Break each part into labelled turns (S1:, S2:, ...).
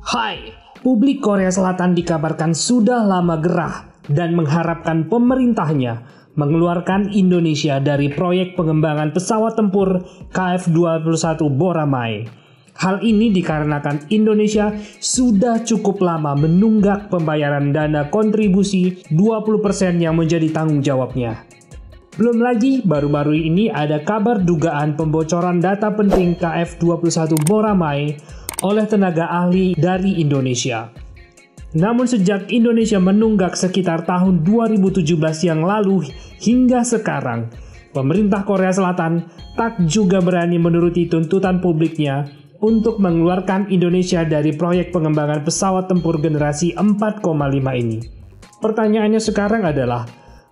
S1: Hai, publik Korea Selatan dikabarkan sudah lama gerah dan mengharapkan pemerintahnya mengeluarkan Indonesia dari proyek pengembangan pesawat tempur KF-21 Boramae. Hal ini dikarenakan Indonesia sudah cukup lama menunggak pembayaran dana kontribusi 20% yang menjadi tanggung jawabnya. Belum lagi, baru-baru ini ada kabar dugaan pembocoran data penting KF-21 Boramae oleh tenaga ahli dari Indonesia. Namun sejak Indonesia menunggak sekitar tahun 2017 yang lalu hingga sekarang, pemerintah Korea Selatan tak juga berani menuruti tuntutan publiknya untuk mengeluarkan Indonesia dari proyek pengembangan pesawat tempur generasi 4,5 ini. Pertanyaannya sekarang adalah,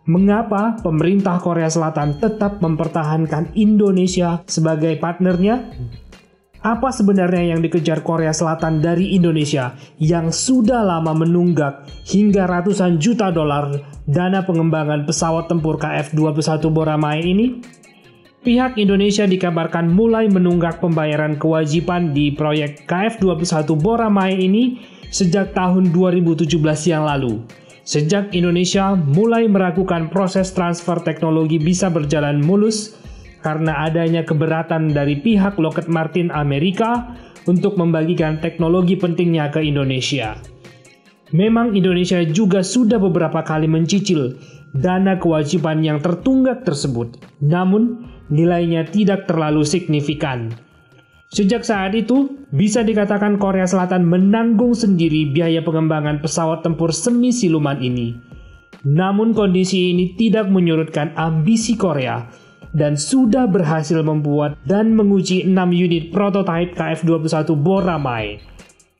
S1: mengapa pemerintah Korea Selatan tetap mempertahankan Indonesia sebagai partnernya? Apa sebenarnya yang dikejar Korea Selatan dari Indonesia yang sudah lama menunggak hingga ratusan juta dolar dana pengembangan pesawat tempur KF-21 Boramae ini? Pihak Indonesia dikabarkan mulai menunggak pembayaran kewajiban di proyek KF-21 Boramae ini sejak tahun 2017 yang lalu. Sejak Indonesia mulai meragukan proses transfer teknologi bisa berjalan mulus karena adanya keberatan dari pihak Lockheed Martin Amerika untuk membagikan teknologi pentingnya ke Indonesia. Memang Indonesia juga sudah beberapa kali mencicil dana kewajiban yang tertunggak tersebut, namun nilainya tidak terlalu signifikan. Sejak saat itu, bisa dikatakan Korea Selatan menanggung sendiri biaya pengembangan pesawat tempur semi siluman ini. Namun kondisi ini tidak menyurutkan ambisi Korea dan sudah berhasil membuat dan menguji 6 unit prototipe KF-21 Boramae.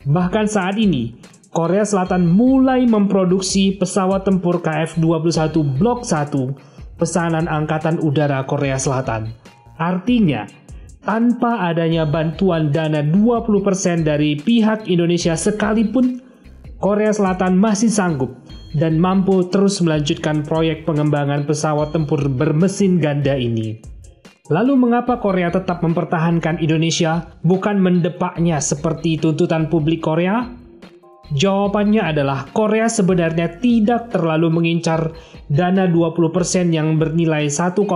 S1: Bahkan saat ini, Korea Selatan mulai memproduksi pesawat tempur KF-21 Block 1 pesanan Angkatan Udara Korea Selatan. Artinya, tanpa adanya bantuan dana 20% dari pihak Indonesia sekalipun, Korea Selatan masih sanggup dan mampu terus melanjutkan proyek pengembangan pesawat tempur bermesin ganda ini. Lalu mengapa Korea tetap mempertahankan Indonesia, bukan mendepaknya seperti tuntutan publik Korea? Jawabannya adalah Korea sebenarnya tidak terlalu mengincar dana 20% yang bernilai 1,5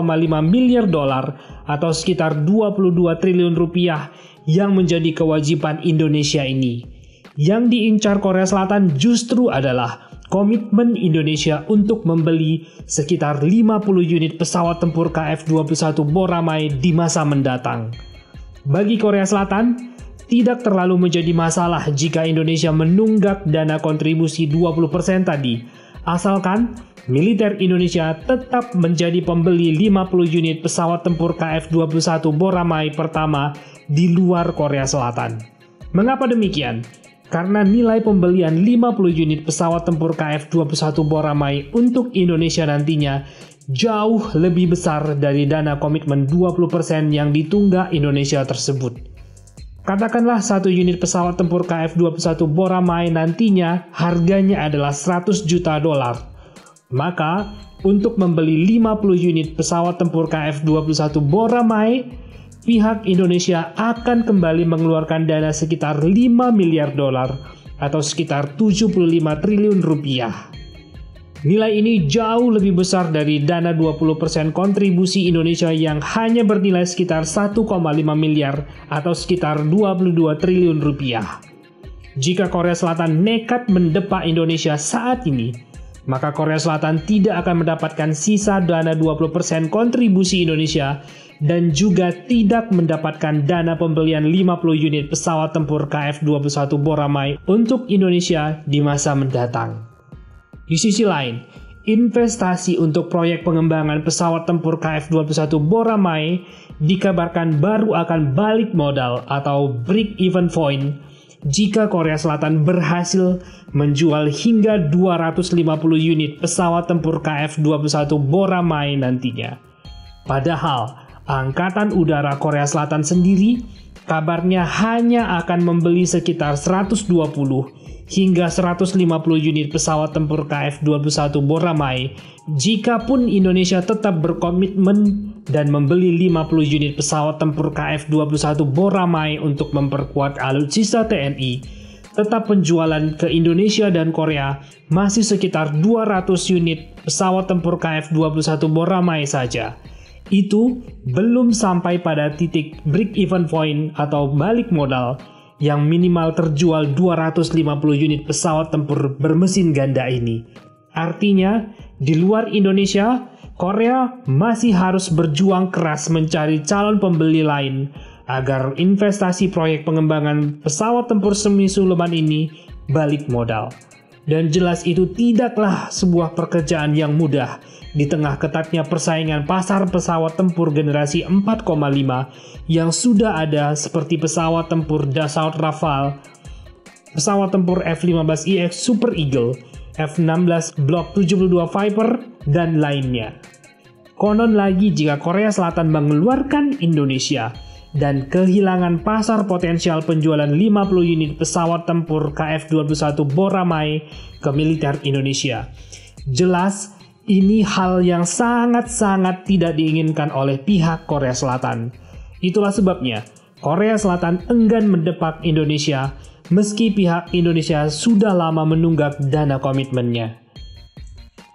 S1: miliar dolar atau sekitar 22 triliun rupiah yang menjadi kewajiban Indonesia ini. Yang diincar Korea Selatan justru adalah komitmen Indonesia untuk membeli sekitar 50 unit pesawat tempur KF-21 Boramae di masa mendatang. Bagi Korea Selatan, tidak terlalu menjadi masalah jika Indonesia menunggak dana kontribusi 20% tadi, asalkan militer Indonesia tetap menjadi pembeli 50 unit pesawat tempur KF-21 Boramae pertama di luar Korea Selatan. Mengapa demikian? Karena nilai pembelian 50 unit pesawat tempur KF-21 Boramae untuk Indonesia nantinya jauh lebih besar dari dana komitmen 20% yang ditunggak Indonesia tersebut. Katakanlah satu unit pesawat tempur KF-21 Boramae nantinya harganya adalah 100 juta dolar. Maka, untuk membeli 50 unit pesawat tempur KF-21 Boramae, pihak Indonesia akan kembali mengeluarkan dana sekitar 5 miliar dolar atau sekitar 75 triliun rupiah. Nilai ini jauh lebih besar dari dana 20% kontribusi Indonesia yang hanya bernilai sekitar 1,5 miliar atau sekitar 22 triliun rupiah. Jika Korea Selatan nekat mendepak Indonesia saat ini, maka Korea Selatan tidak akan mendapatkan sisa dana 20% kontribusi Indonesia dan juga tidak mendapatkan dana pembelian 50 unit pesawat tempur KF-21 Boramae untuk Indonesia di masa mendatang. Di sisi lain, investasi untuk proyek pengembangan pesawat tempur KF-21 Boramae dikabarkan baru akan balik modal atau break-even point jika Korea Selatan berhasil menjual hingga 250 unit pesawat tempur KF-21 Boramae nantinya. Padahal, Angkatan Udara Korea Selatan sendiri kabarnya hanya akan membeli sekitar 120 hingga 150 unit pesawat tempur KF-21 Boramae jikapun Indonesia tetap berkomitmen dan membeli 50 unit pesawat tempur KF-21 Boramae untuk memperkuat alutsista TNI tetap penjualan ke Indonesia dan Korea masih sekitar 200 unit pesawat tempur KF-21 Boramae saja. Itu belum sampai pada titik break-even point atau balik modal yang minimal terjual 250 unit pesawat tempur bermesin ganda ini. Artinya, di luar Indonesia, Korea masih harus berjuang keras mencari calon pembeli lain agar investasi proyek pengembangan pesawat tempur semi siluman ini balik modal. Dan jelas itu tidaklah sebuah pekerjaan yang mudah di tengah ketatnya persaingan pasar pesawat tempur generasi 4,5 yang sudah ada seperti pesawat tempur Dassault Rafale, pesawat tempur F-15IX Super Eagle, F-16 Block 72 Viper, dan lainnya. Konon lagi jika Korea Selatan mengeluarkan Indonesia dan kehilangan pasar potensial penjualan 50 unit pesawat tempur KF-21 Boramae ke militer Indonesia. Jelas, ini hal yang sangat-sangat tidak diinginkan oleh pihak Korea Selatan. Itulah sebabnya Korea Selatan enggan mendepak Indonesia meski pihak Indonesia sudah lama menunggak dana komitmennya.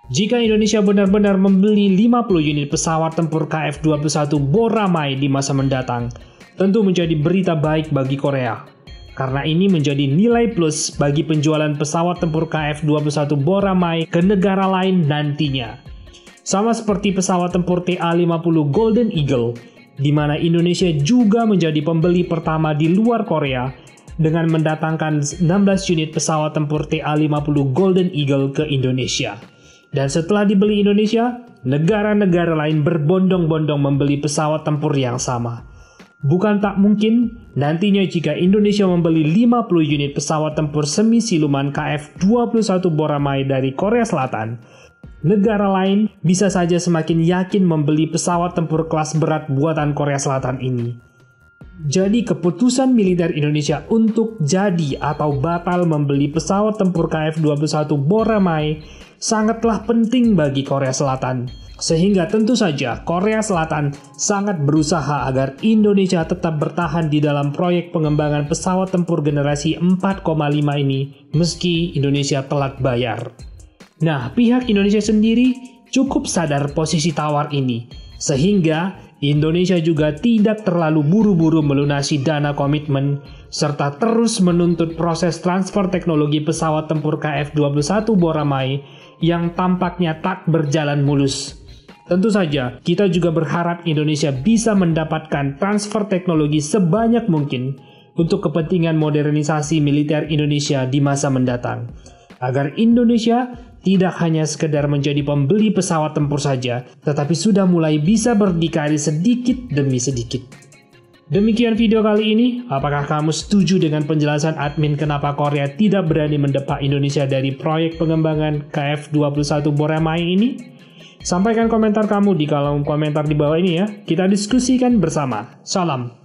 S1: Jika Indonesia benar-benar membeli 50 unit pesawat tempur KF-21 Boramae di masa mendatang, tentu menjadi berita baik bagi Korea. Karena ini menjadi nilai plus bagi penjualan pesawat tempur KF-21 Boramae ke negara lain nantinya. Sama seperti pesawat tempur TA-50 Golden Eagle, di mana Indonesia juga menjadi pembeli pertama di luar Korea dengan mendatangkan 16 unit pesawat tempur TA-50 Golden Eagle ke Indonesia. Dan setelah dibeli Indonesia, negara-negara lain berbondong-bondong membeli pesawat tempur yang sama. Bukan tak mungkin, nantinya jika Indonesia membeli 50 unit pesawat tempur semi siluman KF-21 Boramae dari Korea Selatan, negara lain bisa saja semakin yakin membeli pesawat tempur kelas berat buatan Korea Selatan ini. Jadi keputusan militer Indonesia untuk jadi atau batal membeli pesawat tempur KF-21 Boramae sangatlah penting bagi Korea Selatan. Sehingga tentu saja Korea Selatan sangat berusaha agar Indonesia tetap bertahan di dalam proyek pengembangan pesawat tempur generasi 4,5 ini meski Indonesia telat bayar. Nah, pihak Indonesia sendiri cukup sadar posisi tawar ini, sehingga Indonesia juga tidak terlalu buru-buru melunasi dana komitmen, serta terus menuntut proses transfer teknologi pesawat tempur KF-21 Boramae yang tampaknya tak berjalan mulus. Tentu saja, kita juga berharap Indonesia bisa mendapatkan transfer teknologi sebanyak mungkin untuk kepentingan modernisasi militer Indonesia di masa mendatang, agar Indonesia tidak hanya sekedar menjadi pembeli pesawat tempur saja, tetapi sudah mulai bisa berdikari sedikit demi sedikit. Demikian video kali ini. Apakah kamu setuju dengan penjelasan admin kenapa Korea tidak berani mendepak Indonesia dari proyek pengembangan KF-21 Boramae ini? Sampaikan komentar kamu di kolom komentar di bawah ini ya. Kita diskusikan bersama. Salam.